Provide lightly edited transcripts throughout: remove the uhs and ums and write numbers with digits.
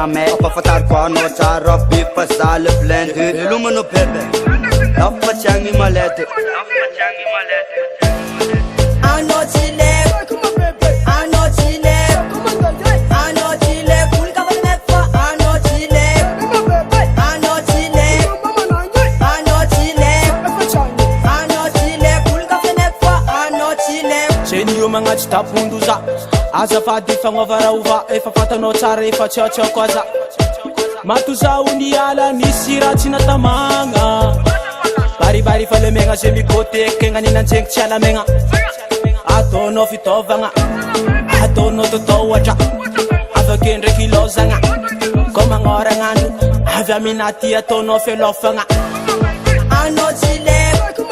jamais apahafantariko anao tsara be fa za le plein de velomano bebe lafo fa tsy agny malady anao tsy leko anao tsy leko anao tsy leko olika fa nefa anao tsy leko anao tsy leko anao tsy leko anao tsy leko olika fa nefa anao tsy leko zeny io magnatry tapondo za azafady fagnaova raha ova efa fatanao tsara efa tsiatsiako aza matozaho ny ala nisy raha tsy natamagna baribary fa le megna zay mikoteky gnaninantsegny tsy alamegna ataonao fitaovagna ataonao totoatra avake ndraiky ilozagna ko magnoragnandro avy aminaty ataonao filofagna anao tsy leko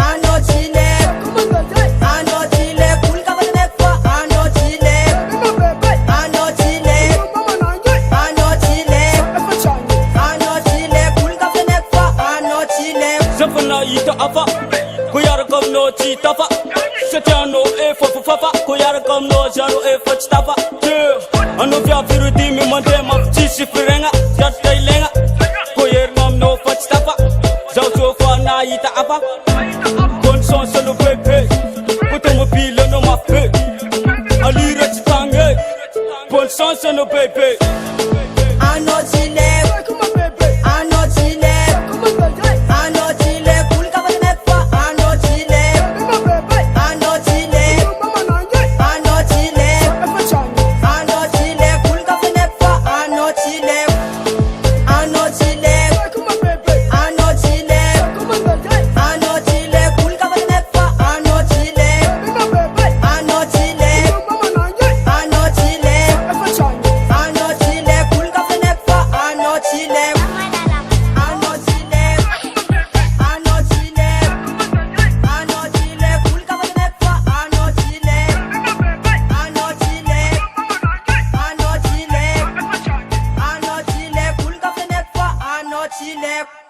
anao tsy leko anao tsy leko olika fa nefa anao tsy leko anao tsy leko anao tsy leko anao tsy leko olika fa nefa anao tsy leko zafa nahita afa ko iaraka aminao tsy tafa satria anao efa fafafa ko iaraka aminao zaro efa tsy tafa anao viavy dimy mandeha mafy tsisy firegna tiatrika ilaigna ko herina aminao fa tsy tafa zaho zo fa nahita afa bonne chance anao bebe ko tomobile anao mafy be alira tsy tagny bonne chance anao bebe anao tsy leko anao tsy leko anao tsy leko olika fa nefa anao tsy leko anao tsy leko anao tsy leko anao tsy leko olika fa nefa anao tsy leko anao tsy leko anao tsy leko anao tsy leko olika fa nefa anao tsy leko anao tsy leko anao tsy leko anao tsy leko olika fa nefa anao tsy leko anao tsy leko anao tsy leko anao tsy leko olika fa nefa anao tsy leko anao tsy leko anao tsy leko anao tsy leko olika fa nefa anao tsy leko